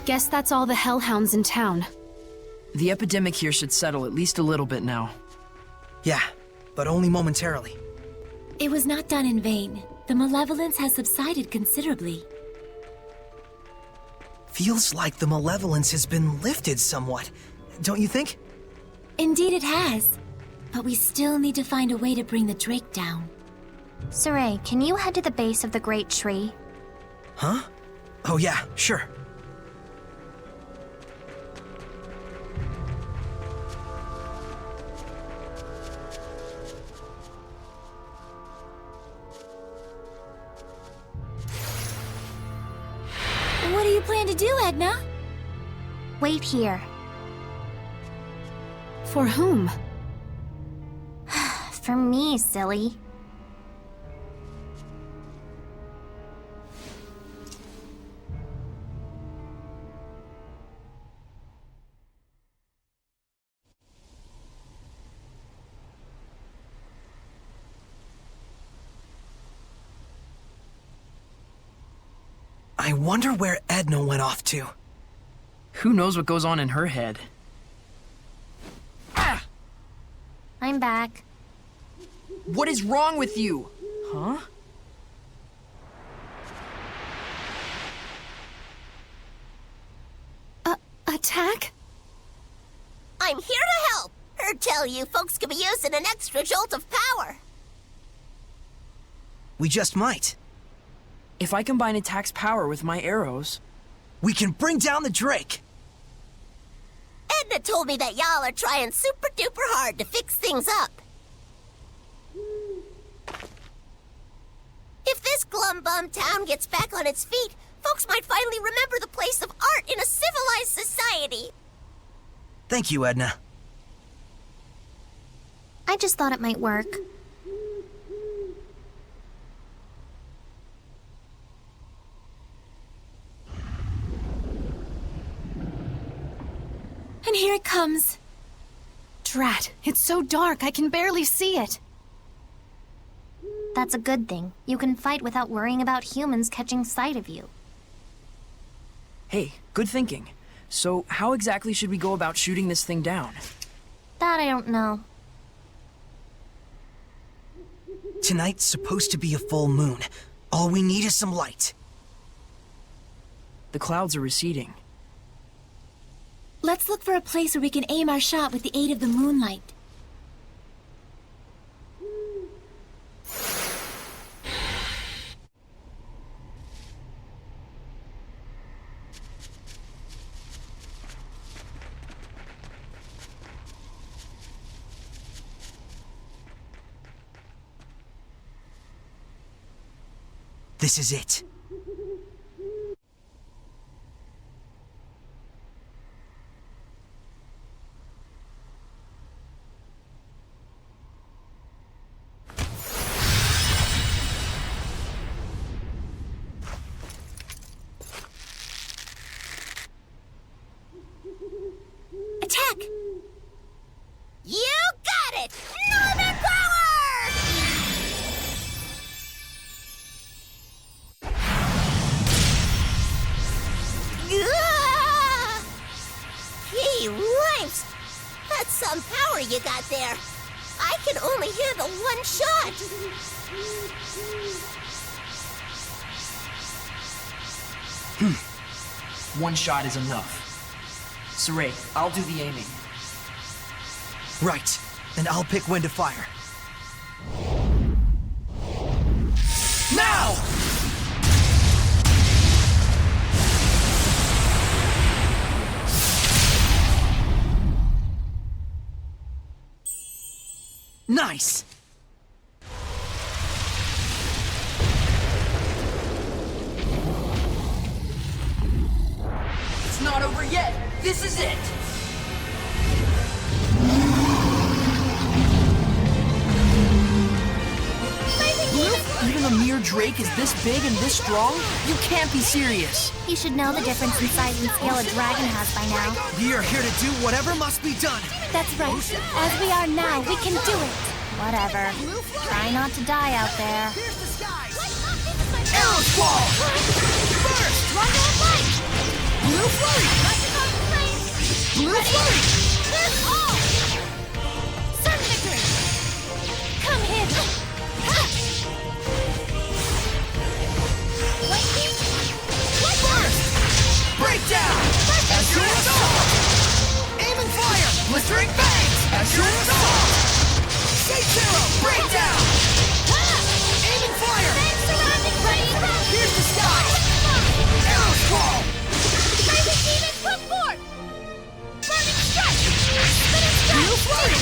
Guess that's all the hellhounds in town. The epidemic here should settle at least a little bit now. Yeah, but only momentarily. It was not done in vain. The malevolence has subsided considerably. Feels like the malevolence has been lifted somewhat, don't you think? Indeed it has. But we still need to find a way to bring the Drake down. Saray, can you head to the base of the great tree? Huh? Oh yeah, sure. What do you plan to do, Edna? Wait here. For whom? For me, silly. I wonder where Edna went off to. Who knows what goes on in her head? Ah! I'm back. What is wrong with you? Huh? Attack? I'm here to help. Heard tell you folks could be using an extra jolt of power. We just might. If I combine attack's power with my arrows... We can bring down the Drake! Edna told me that y'all are trying super duper hard to fix things up. If this glum-bum town gets back on its feet, folks might finally remember the place of art in a civilized society. Thank you, Edna. I just thought it might work. And here it comes. Drat, it's so dark I can barely see it. That's a good thing. You can fight without worrying about humans catching sight of you. Hey, good thinking. So, how exactly should we go about shooting this thing down? That I don't know. Tonight's supposed to be a full moon. All we need is some light. The clouds are receding. Let's look for a place where we can aim our shot with the aid of the moonlight. This is it. Attack! You got it! Northern power! Ah! Gee whipes! That's some power you got there. I can only handle one shot. One shot is enough. Saray, I'll do the aiming. Right, and I'll pick when to fire. Now! Nice! It's not over yet! This is it! Even a mere Drake is this big and this strong? You can't be serious! You should know the difference in size and scale a dragon has by now. We are here to do whatever must be done. That's right. As we are now, we can do it. Whatever. Try not to die out there. Arrow Squall! First, run that light! Blue flurry! Blue flurry! Oh! Certain victory! Come in! Lightning! Burst! Breakdown! Azure assault! Aim and fire! Blistering bangs! Azure assault! Shade zero! Breakdown! Aim and fire! Surrounding rain! Here's the sky! Arrow squall! Crazy demons, come forth! Burning strike! Spinning strike! Blue flurry!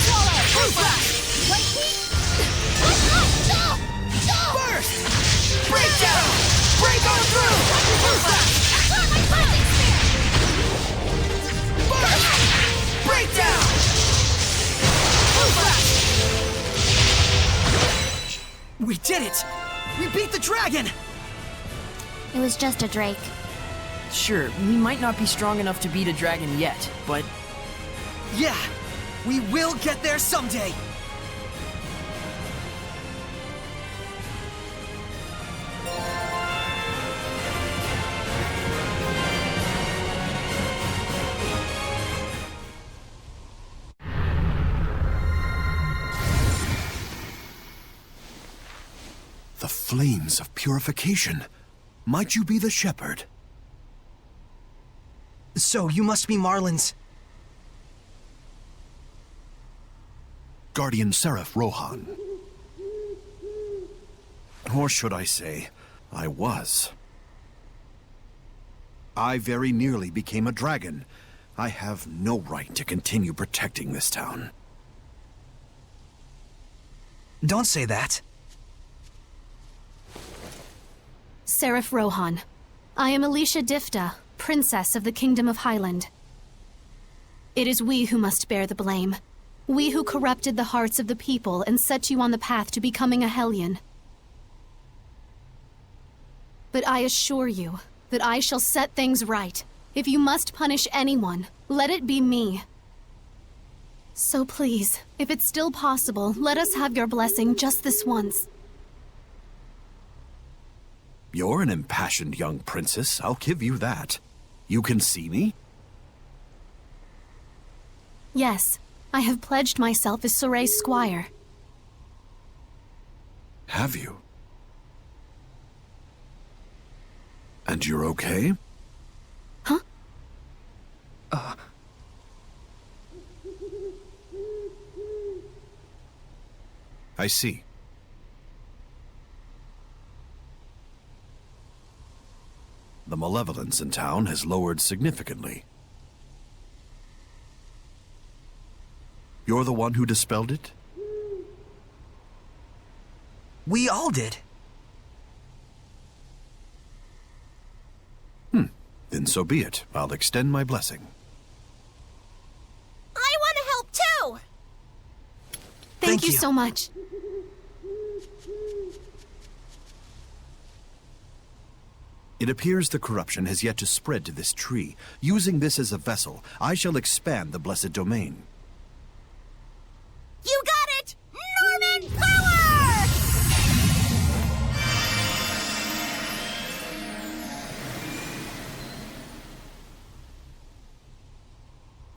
Blue flash! Lightning! No! Burst! Breakdown! Break on through! Blue flash! My lightning spear! Burst! Breakdown! Blue flash! We did it! We beat the dragon! It was just a drake. Sure, we might not be strong enough to beat a dragon yet, but Yeah! We will get there someday! The flames of purification. Might you be the shepherd? So, you must be Marlin's... Guardian Seraph Rohan. Or should I say, I was. I very nearly became a dragon. I have no right to continue protecting this town. Don't say that. Seraph Rohan. I am Alicia Difta, Princess of the Kingdom of Highland. It is we who must bear the blame. We who corrupted the hearts of the people and set you on the path to becoming a Hellion. But I assure you that I shall set things right. If you must punish anyone, let it be me. So please, if it's still possible, let us have your blessing just this once. You're an impassioned young princess, I'll give you that. You can see me? Yes, I have pledged myself as Soray's squire. Have you? And you're okay? Huh? I see. The malevolence in town has lowered significantly. You're the one who dispelled it? We all did. Then so be it. I'll extend my blessing. I want to help too! Thank Thank you you. so much. It appears the corruption has yet to spread to this tree. Using this as a vessel, I shall expand the blessed domain. You got it! Norman Power!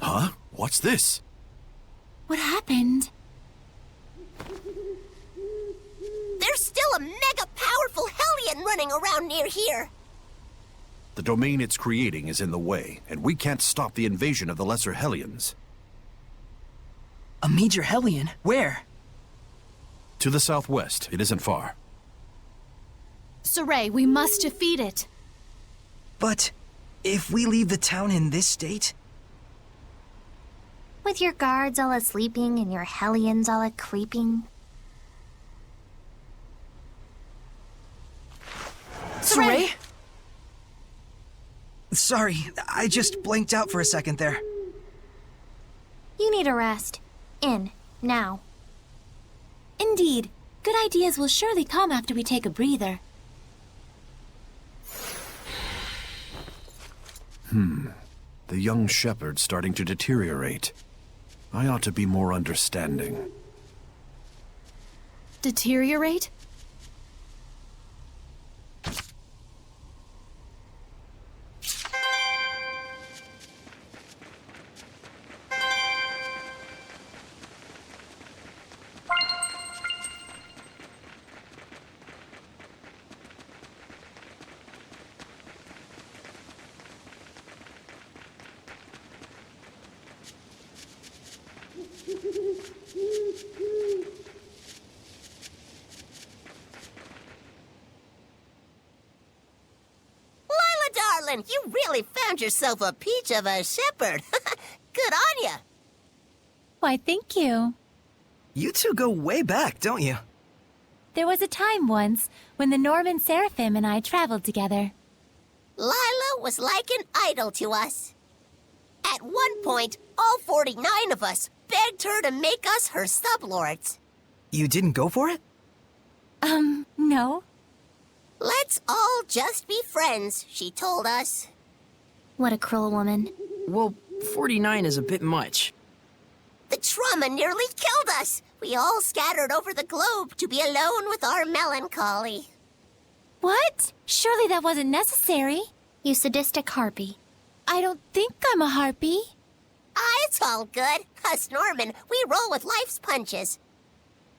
Huh? What's this? What happened? There's still a mega powerful Hellion running around near here. The domain it's creating is in the way, and we can't stop the invasion of the Lesser Hellions. a major Hellion? Where? To the southwest. It isn't far. Soray, we must defeat it. But if we leave the town in this state... With your guards all a-sleeping and your Hellions all a-creeping. Soray! Sorry, I just blanked out for a second there. You need a rest. In. Now. Indeed. Good ideas will surely come after we take a breather. The young shepherd's starting to deteriorate. I ought to be more understanding. Deteriorate? Lila, darling, you really found yourself a peach of a shepherd. Good on ya. Why, thank you. You two go way back, don't you? There was a time once when the Norman Seraphim and I traveled together. Lila was like an idol to us. At one point, all 49 of us begged her to make us her sublords. You didn't go for it? No. Let's all just be friends, she told us. What a cruel woman. Well, 49 is a bit much. The trauma nearly killed us. We all scattered over the globe to be alone with our melancholy. What? Surely that wasn't necessary. You sadistic harpy. I don't think I'm a harpy. It's all good. Us Norman, we roll with life's punches.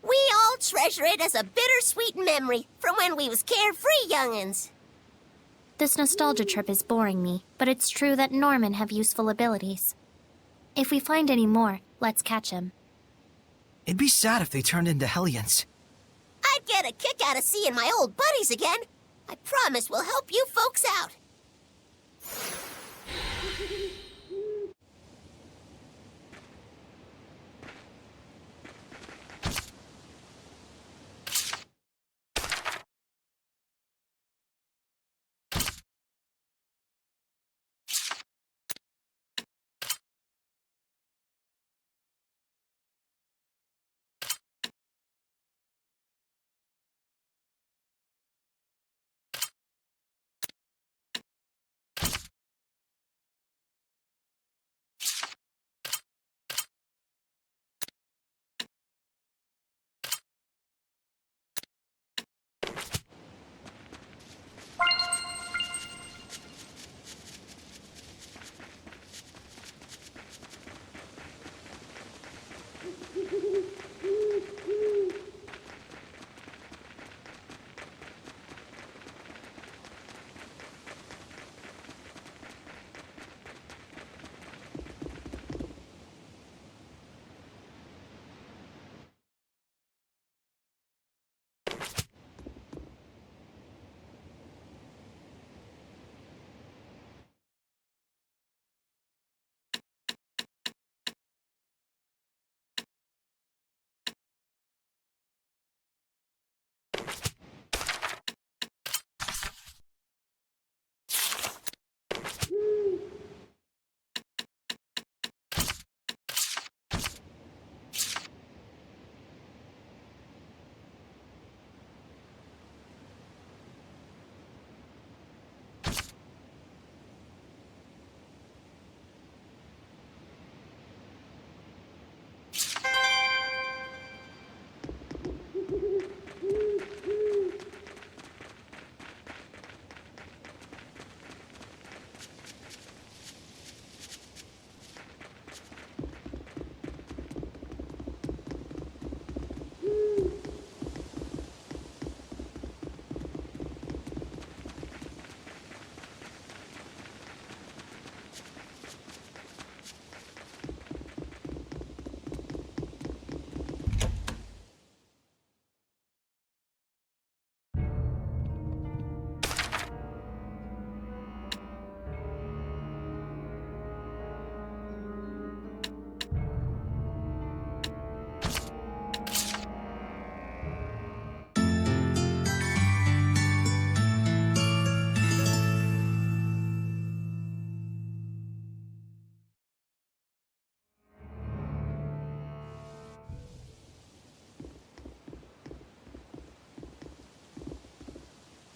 We all treasure it as a bittersweet memory from when we was carefree young'uns. This nostalgia trip is boring me, but it's true that Norman have useful abilities. If we find any more, let's catch him. It'd be sad if they turned into Hellions. I'd get a kick out of seeing my old buddies again. I promise we'll help you folks out.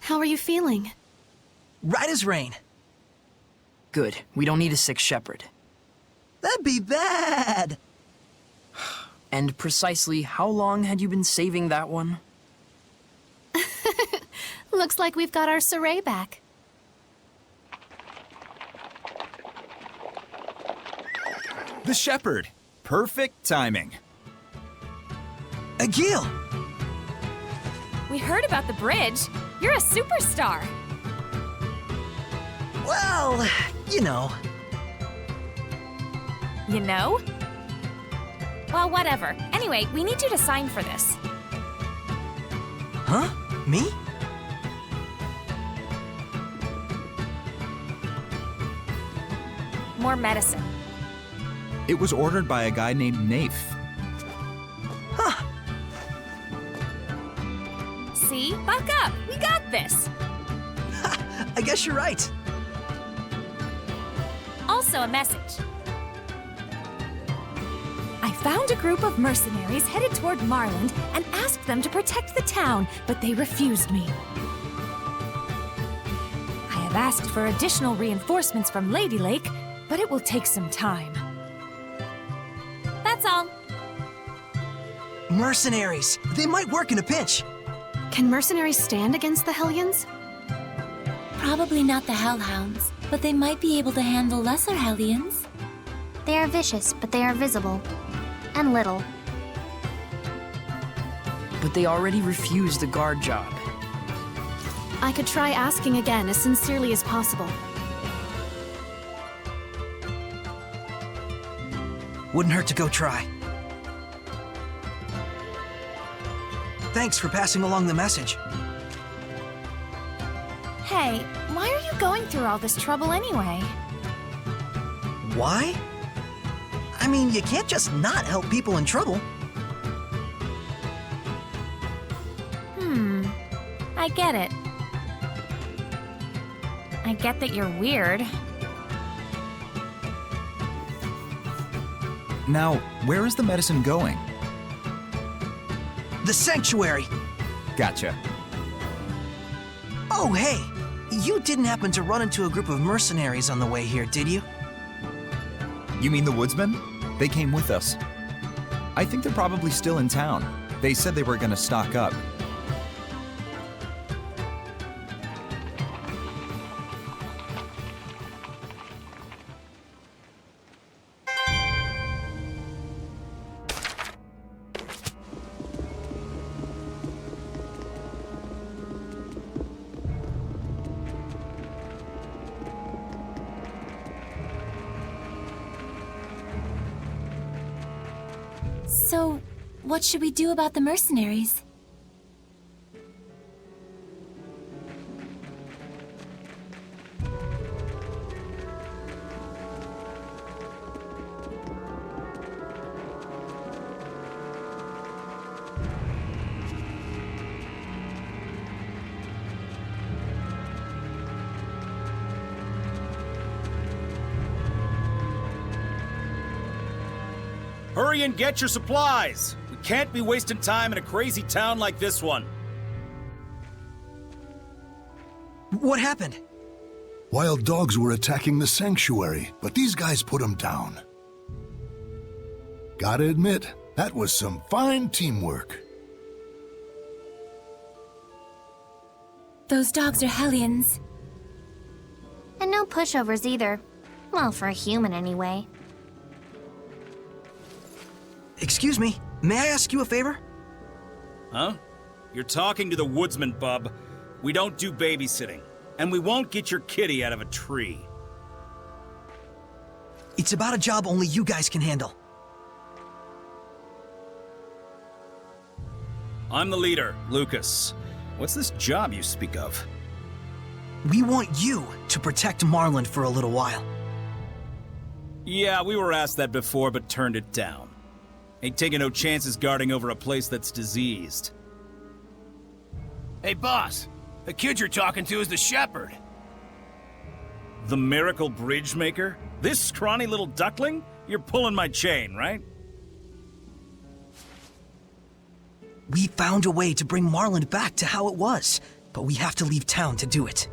How are you feeling? Right as rain. Good. We don't need a sick shepherd. That'd be bad. And precisely how long had you been saving that one? Looks like we've got our Saray back. The shepherd. Perfect timing. Agil! We heard about the bridge. You're a superstar. Well, you know. You know? Well, whatever. Anyway, we need you to sign for this. Huh? Me? More medicine. It was ordered by a guy named Nafe. Huh. See? Buck up! We got this! I guess you're right. Also a message. I found a group of mercenaries headed toward Marland and asked them to protect the town, but they refused me. I have asked for additional reinforcements from Lady Lake, but it will take some time. That's all. Mercenaries. They might work in a pinch. Can mercenaries stand against the Hellions? Probably not the Hellhounds, but they might be able to handle lesser Hellions. They are vicious, but they are visible. And little. But they already refused the guard job. I could try asking again as sincerely as possible. Wouldn't hurt to go try. Thanks for passing along the message. Hey, why are you going through all this trouble anyway? Why? I mean, you can't just not help people in trouble. I get it. I get that you're weird. Now, where is the medicine going? The sanctuary. Gotcha. Oh, hey. You didn't happen to run into a group of mercenaries on the way here, did you? You mean the woodsmen? They came with us. I think they're probably still in town. They said they were gonna stock up. So, what should we do about the mercenaries? Hurry and get your supplies! We can't be wasting time in a crazy town like this one. What happened? Wild dogs were attacking the sanctuary, but these guys put them down. Gotta admit, that was some fine teamwork. Those dogs are Hellions. And no pushovers either. Well, for a human anyway. Excuse me, may I ask you a favor? Huh? You're talking to the woodsman, bub. We don't do babysitting, and we won't get your kitty out of a tree. It's about a job only you guys can handle. I'm the leader, Lucas. What's this job you speak of? We want you to protect Marland for a little while. Yeah, we were asked that before, but turned it down. Ain't taking no chances guarding over a place that's diseased. Hey, boss. The kid you're talking to is the shepherd. The miracle bridge maker? This scrawny little duckling? You're pulling my chain, right? We found a way to bring Marland back to how it was, but we have to leave town to do it.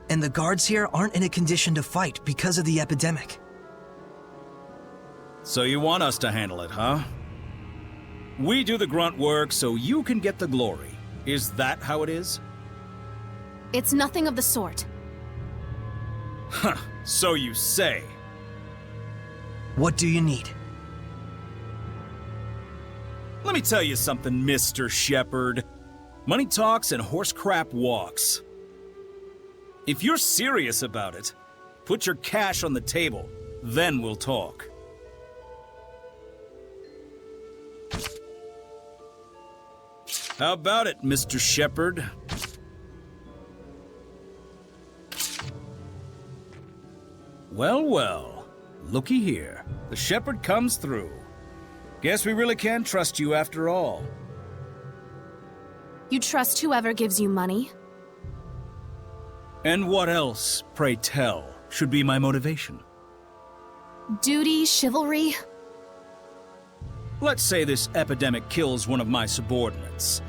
And the guards here aren't in a condition to fight because of the epidemic. So you want us to handle it, huh? We do the grunt work so you can get the glory. Is that how it is? It's nothing of the sort. Huh, so you say. What do you need? Let me tell you something, Mr. Shepherd. Money talks and horse crap walks. If you're serious about it, put your cash on the table, then we'll talk. How about it, Mr. Shepherd? Well, well. Looky here. The Shepherd comes through. Guess we really can trust you after all. You trust whoever gives you money? And what else, pray tell, should be my motivation? Duty, chivalry? Let's say this epidemic kills one of my subordinates.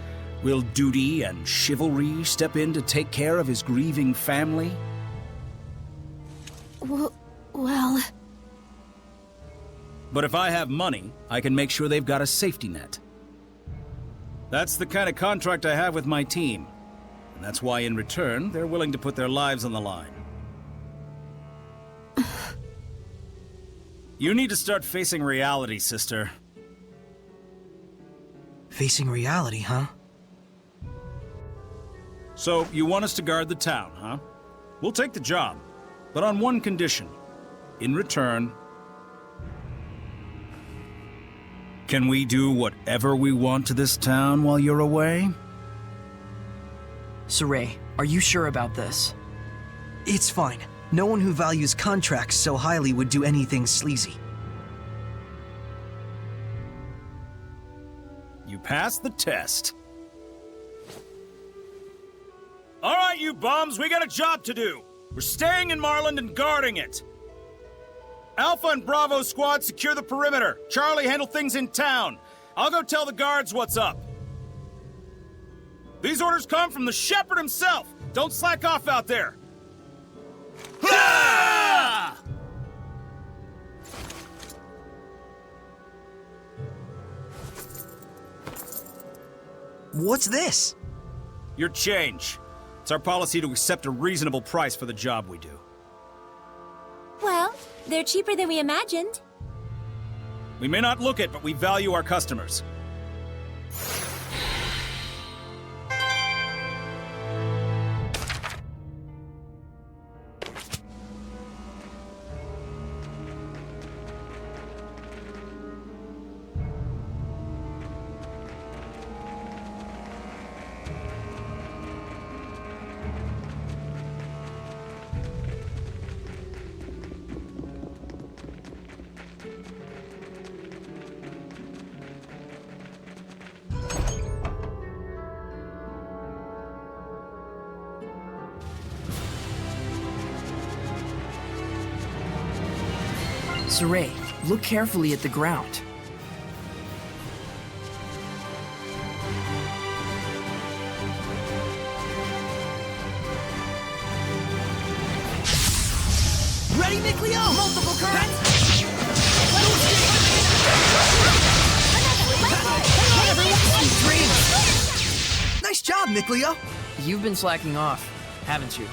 Will duty and chivalry step in to take care of his grieving family? Well... But if I have money, I can make sure they've got a safety net. That's the kind of contract I have with my team. And that's why, in return, they're willing to put their lives on the line. You need to start facing reality, sister. Facing reality, huh? So, you want us to guard the town, huh? We'll take the job, but on one condition. In return, can we do whatever we want to this town while you're away? Saray, are you sure about this? It's fine. No one who values contracts so highly would do anything sleazy. You passed the test. All right, you bums, we got a job to do. We're staying in Marland and guarding it. Alpha and Bravo squad secure the perimeter. Charlie, handle things in town. I'll go tell the guards what's up. These orders come from the Shepherd himself. Don't slack off out there. Ha! What's this? Your change. It's our policy to accept a reasonable price for the job we do. Well, they're cheaper than we imagined. We may not look it, but we value our customers. Saray, look carefully at the ground. Ready, Nickleo? Multiple currents! Nice job, Nickleo! You've been slacking off, haven't you?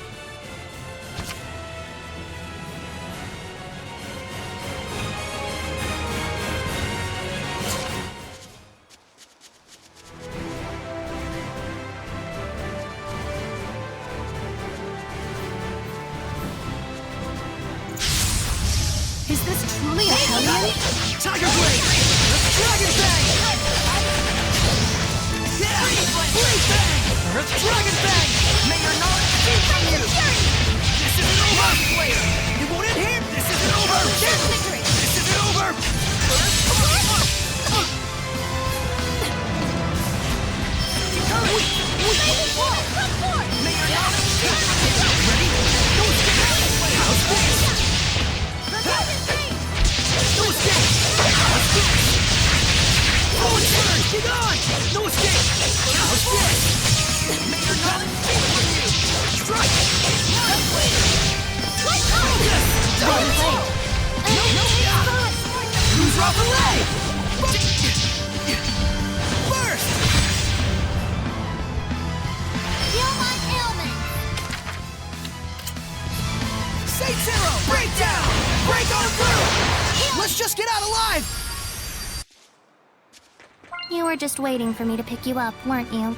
Is this truly a Hellion? Tiger Blade! Dragon Bang! Yeah! Blade Bang! Dragon Bang! May your knowledge be from you! This isn't over! Slayer! You won't end here! This isn't over! This isn't over! May your knowledge be from you! Ready? No escape! How's this? No escape! How's this? Forward surge! Get on! No escape! How's this? May your knowledge be with you! Strike! Focus! Who's off the way? Burst! Feel my ailment! Saints Arrow! Break down! Break on through! Let's just get out alive! You were just waiting for me to pick you up, weren't you?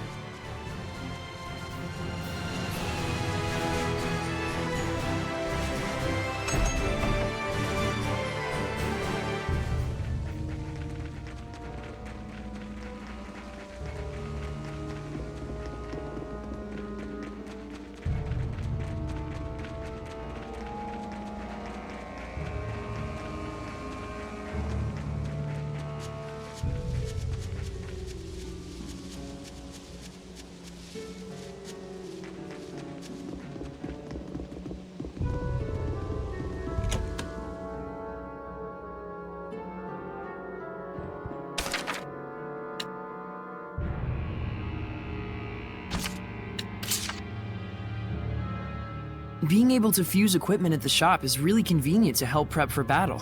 Being able to fuse equipment at the shop is really convenient to help prep for battle.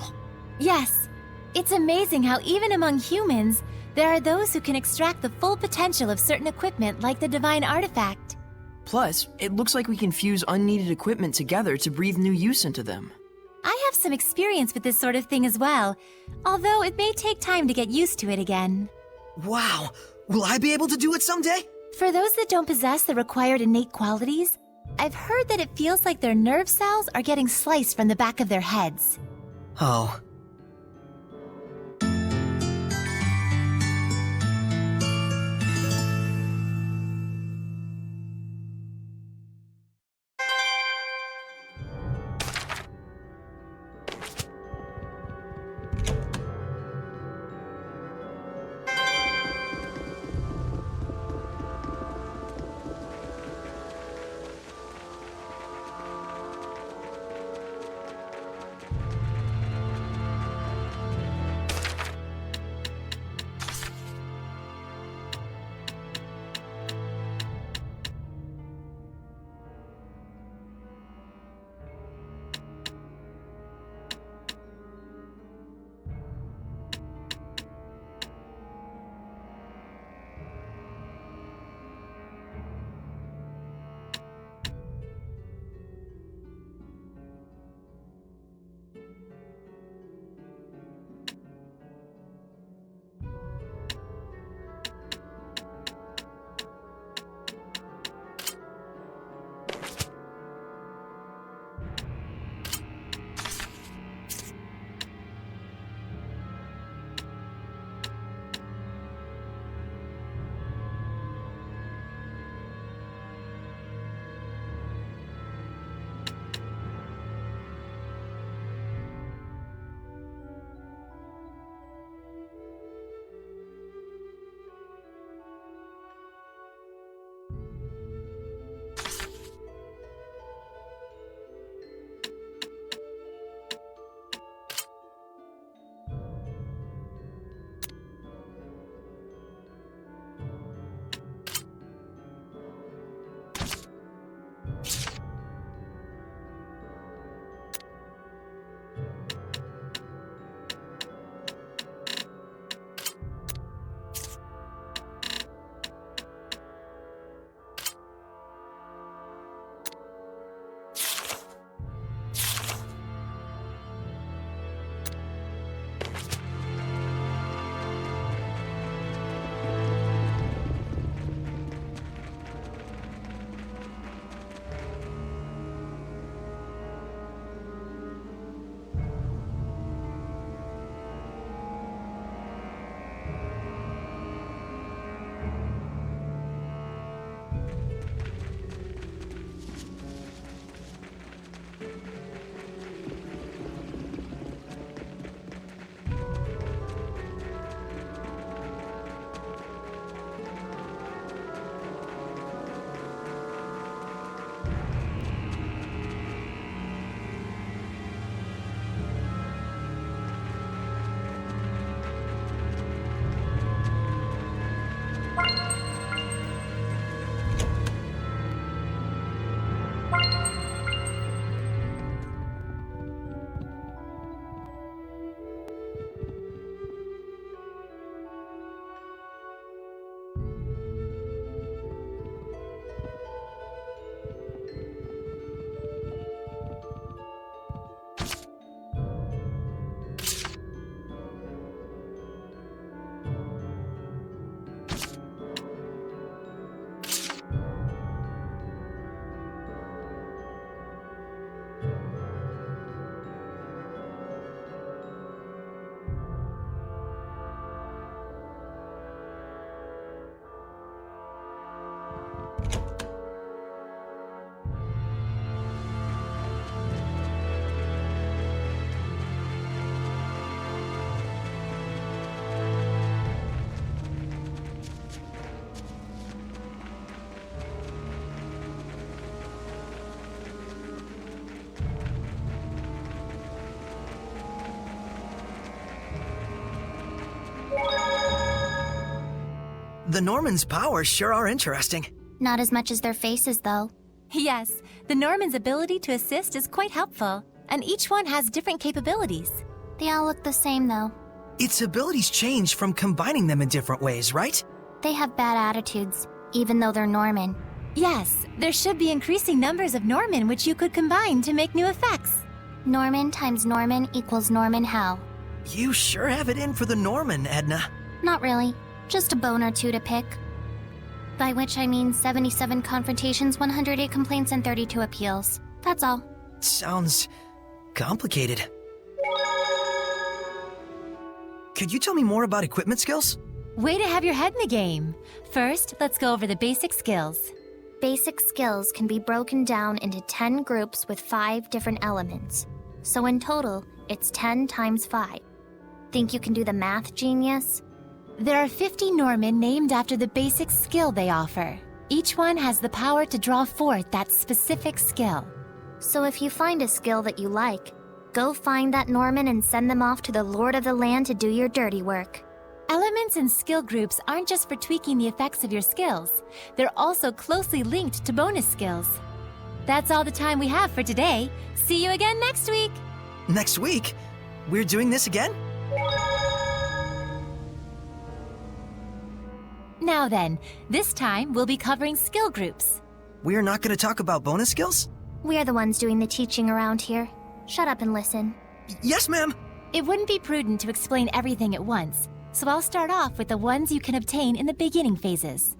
Yes. It's amazing how even among humans, there are those who can extract the full potential of certain equipment like the divine artifact. Plus, it looks like we can fuse unneeded equipment together to breathe new use into them. I have some experience with this sort of thing as well, although it may take time to get used to it again. Wow! Will I be able to do it someday? For those that don't possess the required innate qualities, I've heard that it feels like their nerve cells are getting sliced from the back of their heads. Oh. The Normans' powers sure are interesting. Not as much as their faces, though. Yes, the Norman's ability to assist is quite helpful, and each one has different capabilities. They all look the same, though. Its abilities change from combining them in different ways, right? They have bad attitudes, even though they're Norman. Yes, there should be increasing numbers of Norman which you could combine to make new effects. Norman times Norman equals Norman how? You sure have it in for the Norman, Edna. Not really. Just a bone or two to pick. By which I mean 77 confrontations, 108 complaints, and 32 appeals. That's all. Sounds complicated. Could you tell me more about equipment skills? Way to have your head in the game. First, let's go over the basic skills. Basic skills can be broken down into 10 groups with 5 different elements. So in total, it's 10 times 5. Think you can do the math, genius? There are 50 Norman named after the basic skill they offer. Each one has the power to draw forth that specific skill. So if you find a skill that you like, go find that Norman and send them off to the Lord of the Land to do your dirty work. Elements and skill groups aren't just for tweaking the effects of your skills. They're also closely linked to bonus skills. That's all the time we have for today. See you again next week! Next week? We're doing this again? Now then, this time we'll be covering skill groups. We're not going to talk about bonus skills? We're the ones doing the teaching around here. Shut up and listen. Yes, ma'am! It wouldn't be prudent to explain everything at once, so I'll start off with the ones you can obtain in the beginning phases.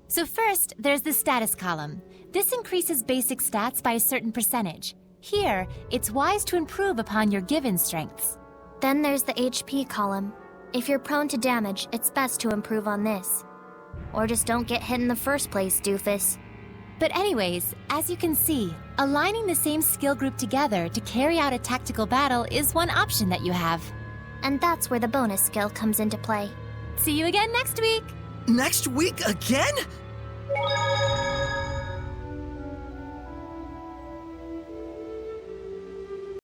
So first, there's the status column. This increases basic stats by a certain percentage. Here, it's wise to improve upon your given strengths. Then there's the HP column. If you're prone to damage, it's best to improve on this. Or just don't get hit in the first place, doofus. But anyways, as you can see, aligning the same skill group together to carry out a tactical battle is one option that you have. And that's where the bonus skill comes into play. See you again next week! Next week again?